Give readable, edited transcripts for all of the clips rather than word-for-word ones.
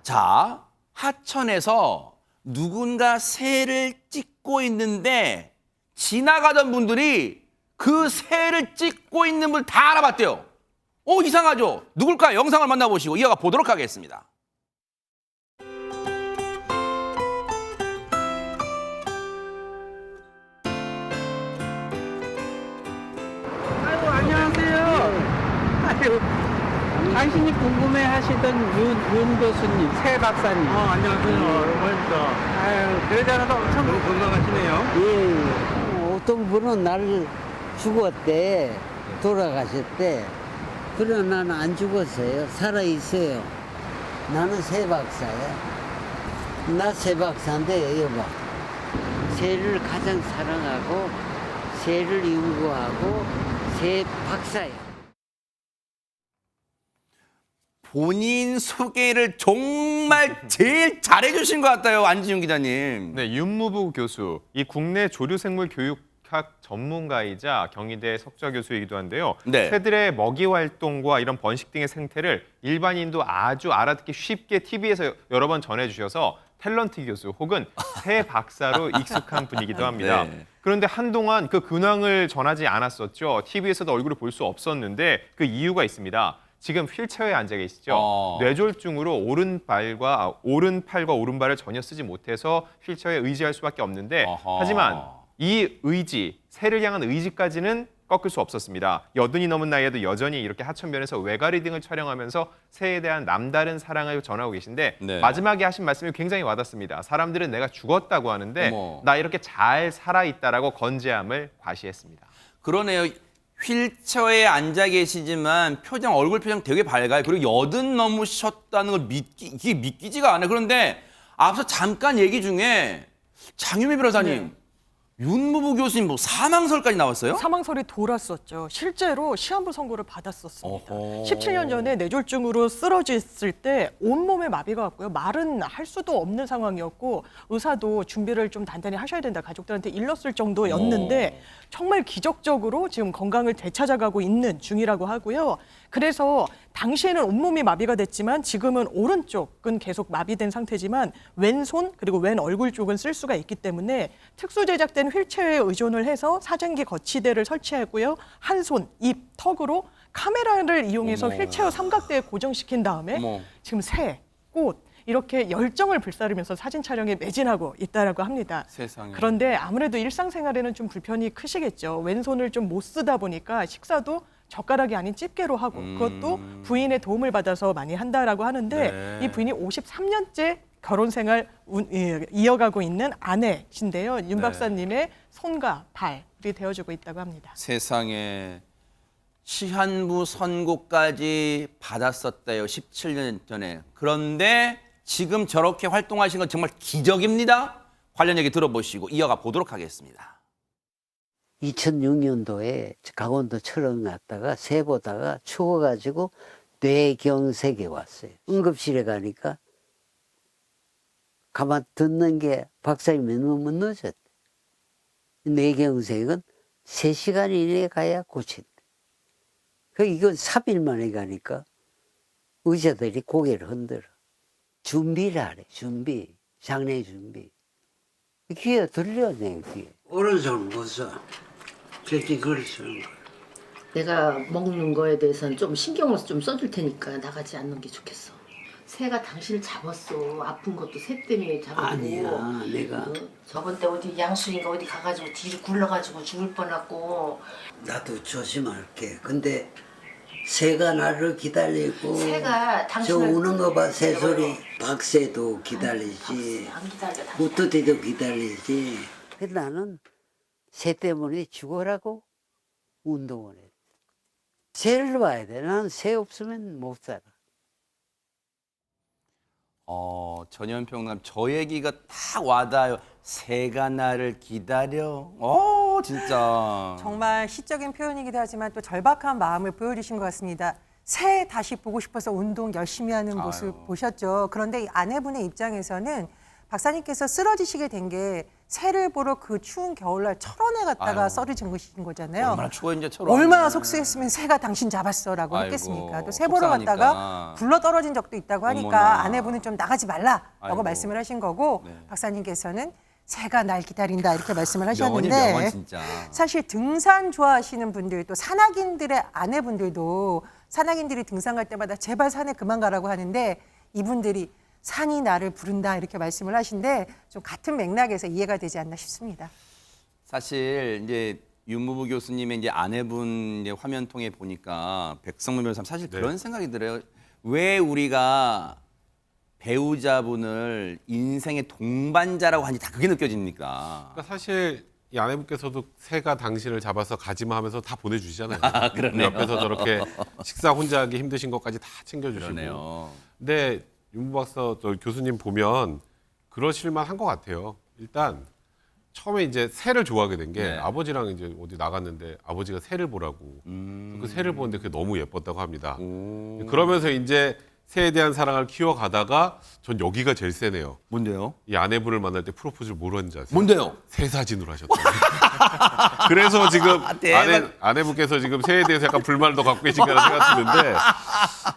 자, 하천에서 누군가 새를 찍고 있는데 지나가던 분들이 그 새를 찍고 있는 분 다 알아봤대요. 이상하죠? 누굴까? 영상을 만나보시고 이어가 보도록 하겠습니다. 아이고, 안녕하세요. 아이고, 당신이 궁금해 하시던 윤 교수님, 새 박사님. 안녕하세요. 오랜만입니다. 아유, 그러자라도 엄청 너무 건강하시네요. 예, 어떤 분은 나를 죽었대, 돌아가셨대. 그러나 나는 안 죽었어요. 살아있어요. 나는 새 박사야. 나 새 박사인데, 여봐. 새를 가장 사랑하고, 새를 연구하고, 새 박사야. 본인 소개를 정말 제일 잘해주신 것 같아요, 안지윤 기자님. 네, 윤무부 교수, 이 국내 조류생물 교육학 전문가이자 경희대 석좌 교수이기도 한데요. 네. 새들의 먹이 활동과 이런 번식 등의 생태를 일반인도 아주 알아듣기 쉽게 TV에서 여러 번 전해주셔서 탤런트 교수 혹은 새 박사로 익숙한 분이기도 합니다. 네. 그런데 한동안 그 근황을 전하지 않았었죠. TV에서도 얼굴을 볼 수 없었는데 그 이유가 있습니다. 지금 휠체어에 앉아 계시죠. 뇌졸중으로 오른팔과 오른발을 전혀 쓰지 못해서 휠체어에 의지할 수밖에 없는데 하지만 이 의지, 새를 향한 의지까지는 꺾을 수 없었습니다. 80이 넘은 나이에도 여전히 이렇게 하천변에서 외가리 등을 촬영하면서 새에 대한 남다른 사랑을 전하고 계신데 네. 마지막에 하신 말씀이 굉장히 와닿습니다. 사람들은 내가 죽었다고 하는데 어머. 나 이렇게 잘 살아있다라고 건재함을 과시했습니다. 그러네요. 휠체어에 앉아 계시지만 얼굴 표정 되게 밝아요. 그리고 80 넘으셨다는 걸 이게 믿기지가 않아요. 그런데 앞서 잠깐 얘기 중에 장유미 변호사님, 윤무부 교수님 뭐 사망설까지 나왔어요? 사망설이 돌았었죠. 실제로 시한부 선고를 받았었습니다. 어허. 17년 전에 뇌졸중으로 쓰러졌을 때 온몸에 마비가 왔고요. 말은 할 수도 없는 상황이었고 의사도 준비를 좀 단단히 하셔야 된다. 가족들한테 일렀을 정도였는데 정말 기적적으로 지금 건강을 되찾아가고 있는 중이라고 하고요. 그래서 당시에는 온몸이 마비가 됐지만 지금은 오른쪽은 계속 마비된 상태지만 왼손 그리고 왼 얼굴 쪽은 쓸 수가 있기 때문에 특수 제작된 휠체어에 의존을 해서 사진기 거치대를 설치하고요. 한 손, 입, 턱으로 카메라를 이용해서 휠체어 삼각대에 고정시킨 다음에 어머. 지금 새, 꽃 이렇게 열정을 불사르면서 사진 촬영에 매진하고 있다라고 합니다. 세상에. 그런데 아무래도 일상생활에는 좀 불편이 크시겠죠. 왼손을 좀 못 쓰다 보니까 식사도 젓가락이 아닌 집게로 하고 그것도 부인의 도움을 받아서 많이 한다라고 하는데 네. 이 부인이 53년째 결혼 생활 이어가고 있는 아내신데요. 윤 네. 박사님의 손과 발이 되어주고 있다고 합니다. 세상에 시한부 선고까지 받았었대요. 17년 전에. 그런데 지금 저렇게 활동하신 건 정말 기적입니다. 관련 얘기 들어보시고 이어가 보도록 하겠습니다. 2006년도에 강원도 철원 갔다가 새 보다가 추워가지고 뇌경색에 왔어요. 응급실에 가니까 가만 듣는 게 박사님이 너무 늦었대. 뇌경색은 3시간 이내에 가야 고친대. 이건 3일 만에 가니까 의사들이 고개를 흔들어. 준비를 하래, 준비. 장례 준비. 귀에 들려, 내 귀에. 오른손 못 써. 저기 그걸 쓰는 거야. 내가 먹는 거에 대해서는 좀 신경을 좀 써줄 테니까 나가지 않는 게 좋겠어. 새가 당신을 잡았어. 아픈 것도 새 때문에 잡았고. 아니야, 내가. 저번 때 어디 양수인가 어디 가가지고 뒤로 굴러가지고 죽을 뻔하고. 나도 조심할게. 근데 새가 나를 기다리고. 새가 저 당신을 우는 거 봐, 새소리. 박새도 기다리지. 안 기다려. 무토대도 기다리지. 근데 나는 새 때문에 죽어라고 운동을 해. 새를 봐야 돼. 나는 새 없으면 못 살아. 전현평남 저 얘기가 딱 와닿아요. 새가 나를 기다려. 진짜. 정말 시적인 표현이기도 하지만 또 절박한 마음을 보여주신 것 같습니다. 새 다시 보고 싶어서 운동 열심히 하는 모습 보셨죠. 그런데 이 아내분의 입장에서는 박사님께서 쓰러지시게 된 게 새를 보러 그 추운 겨울날 철원에 갔다가 아유. 쓰러진 것인 거잖아요. 얼마나 추워인지 처럼. 얼마나 속쓰했으면 새가 당신 잡았어라고 아이고, 했겠습니까? 또 새 보러 속상하니까. 갔다가 굴러 떨어진 적도 있다고 하니까 어머나. 아내분은 좀 나가지 말라라고 아이고. 말씀을 하신 거고 네. 박사님께서는 새가 날 기다린다 이렇게 말씀을 명언이 하셨는데 명언 진짜. 사실 등산 좋아하시는 분들 또 산악인들의 아내분들도 산악인들이 등산 갈 때마다 제발 산에 그만 가라고 하는데 이분들이 산이 나를 부른다 이렇게 말씀을 하신데 좀 같은 맥락에서 이해가 되지 않나 싶습니다. 사실 이제 윤무부 교수님의 이제 아내분 이제 화면 통해 보니까 백성문 변호사 사실 그런 생각이 들어요. 왜 우리가 배우자분을 인생의 동반자라고 하는지 다 그게 느껴집니까? 그러니까 사실 이 아내분께서도 새가 당신을 잡아서 가지마 하면서 다 보내주시잖아요. 그러네요. 옆에서 저렇게 식사 혼자 하기 힘드신 것까지 다 챙겨주시고. 그러네요. 근데 윤무 박사 저 교수님 보면 그러실만 한 것 같아요. 일단 처음에 이제 새를 좋아하게 된 게 네. 아버지랑 이제 어디 나갔는데 아버지가 새를 보라고 그 새를 보는데 그게 너무 예뻤다고 합니다. 그러면서 이제 새에 대한 사랑을 키워가다가 전 여기가 제일 세네요. 뭔데요? 이 아내분을 만날 때 프로포즈를 뭐로 했는지 아세요? 뭔데요? 새 사진으로 하셨다. 그래서 지금 대박. 아내분께서 지금 새에 대해서 약간 불만을 더 갖고 계신가 생각이 드는데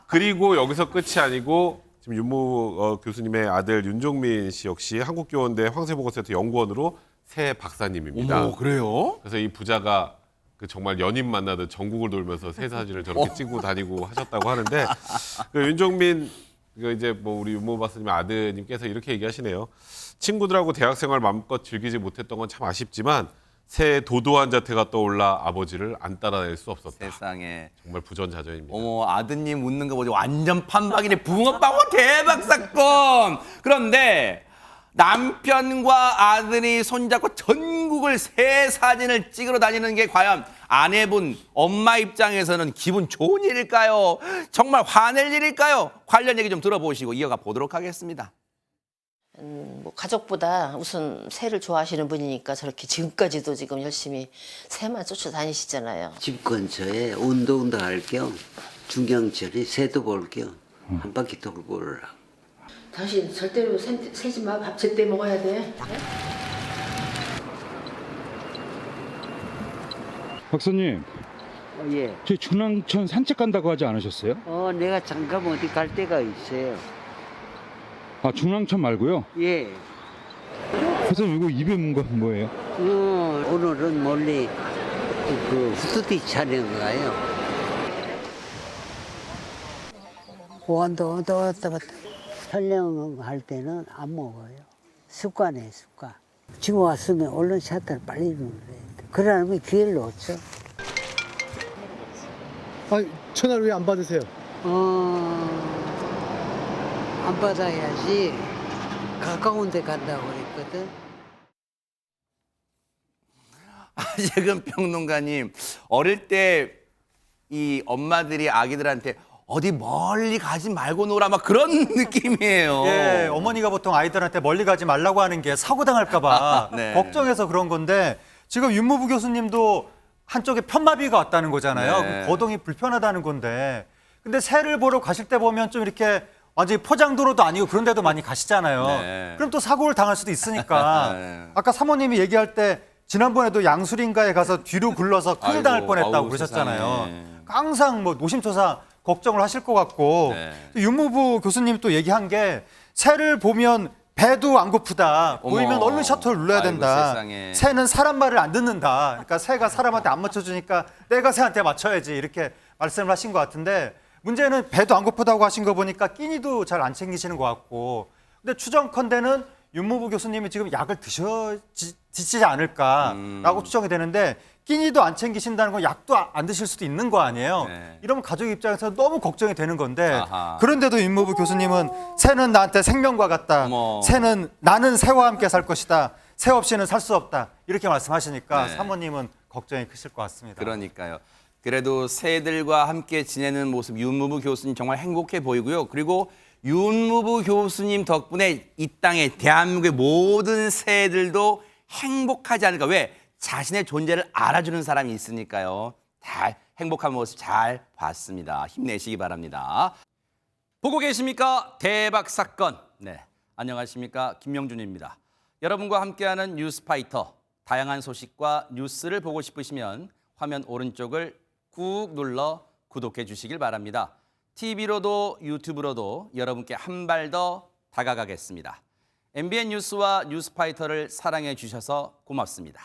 그리고 여기서 끝이 아니고 지금 윤모 교수님의 아들 윤종민 씨 역시 한국교원대 황새보건센터 연구원으로 새 박사님입니다. 어머, 그래요? 그래서 이 부자가 그 정말 연인 만나듯 전국을 돌면서 새 사진을 저렇게 찍고 다니고 하셨다고 하는데 그 윤종민 그 이제 뭐 우리 윤모 박사님의 아드님께서 이렇게 얘기하시네요. 친구들하고 대학생활 마음껏 즐기지 못했던 건 참 아쉽지만 새의 도도한 자태가 떠올라 아버지를 안 따라낼 수 없었다. 세상에. 정말 부전자전입니다. 어머, 아드님 웃는 거 보지 완전 판박이네. 붕어빵 대박 사건. 그런데 남편과 아들이 손잡고 전국을 새 사진을 찍으러 다니는 게 과연 아내분, 엄마 입장에서는 기분 좋은 일일까요? 정말 화낼 일일까요? 관련 얘기 좀 들어보시고 이어가 보도록 하겠습니다. 뭐 가족보다 우선 새를 좋아하시는 분이니까 저렇게 지금까지도 지금 열심히 새만 쫓아다니시잖아요. 집 근처에 운동도 할 겸 중경철이 새도 볼 겸 한 바퀴 돌고 오라. 당신 절대로 새지 마. 밥 제때 먹어야 돼. 박사님, 예. 저 중랑천 산책 간다고 하지 않으셨어요? 내가 잠깐 어디 갈 데가 있어요. 아, 중랑천 말고요? 예. 박사님, 이거 입에 문 건 뭐예요? 오늘은 멀리 그 후드티 촬영 가요. 왔다 갔다. 촬영할 때는 안 먹어요. 습관이에요, 습관. 지금 왔으면 얼른 샷을 빨리 눌러야 돼. 그러면 기회를 놓쳐. 전화를 왜 안 받으세요? 안 받아야지. 가까운 데 간다고 그랬거든. 지금 평론가님, 어릴 때 이 엄마들이 아기들한테 어디 멀리 가지 말고 놀아 막 그런 느낌이에요. 예, 어머니가 보통 아이들한테 멀리 가지 말라고 하는 게 사고 당할까봐 네. 걱정해서 그런 건데 지금 윤무부 교수님도 한쪽에 편마비가 왔다는 거잖아요. 네. 그럼 거동이 불편하다는 건데 근데 새를 보러 가실 때 보면 좀 이렇게 완전히 포장도로도 아니고 그런 데도 많이 가시잖아요. 네. 그럼 또 사고를 당할 수도 있으니까 네. 아까 사모님이 얘기할 때 지난번에도 양수린가에 가서 뒤로 굴러서 큰일 당할 아이고, 뻔했다고 아우, 그러셨잖아요. 세상에. 항상 뭐 노심초사 걱정을 하실 것 같고 네. 윤무부 교수님이 또 얘기한 게 새를 보면 배도 안 고프다. 어머. 보이면 얼른 셔터를 눌러야 아이고, 된다. 세상에. 새는 사람 말을 안 듣는다. 그러니까 새가 사람한테 안 맞춰주니까 내가 새한테 맞춰야지 이렇게 말씀을 하신 것 같은데 문제는 배도 안 고프다고 하신 거 보니까 끼니도 잘 안 챙기시는 것 같고 근데 추정컨대는 윤무부 교수님이 지금 약을 드시지 않을까라고 추정이 되는데 끼니도 안 챙기신다는 건 약도 안 드실 수도 있는 거 아니에요. 네. 이러면 가족 입장에서 너무 걱정이 되는 건데 아하. 그런데도 윤무부 교수님은 새는 나한테 생명과 같다. 어머. 새는 나는 새와 함께 살 것이다. 새 없이는 살 수 없다. 이렇게 말씀하시니까 네. 사모님은 걱정이 크실 것 같습니다. 그러니까요. 그래도 새들과 함께 지내는 모습 윤무부 교수님 정말 행복해 보이고요. 그리고 윤무부 교수님 덕분에 이 땅에 대한민국의 모든 새들도 행복하지 않을까. 왜? 자신의 존재를 알아주는 사람이 있으니까요. 잘 행복한 모습 잘 봤습니다. 힘내시기 바랍니다. 보고 계십니까? 대박 사건. 네. 안녕하십니까, 김명준입니다. 여러분과 함께하는 뉴스파이터. 다양한 소식과 뉴스를 보고 싶으시면 화면 오른쪽을 꾹 눌러 구독해 주시길 바랍니다. TV로도 유튜브로도 여러분께 한 발 더 다가가겠습니다. MBN 뉴스와 뉴스파이터를 사랑해 주셔서 고맙습니다.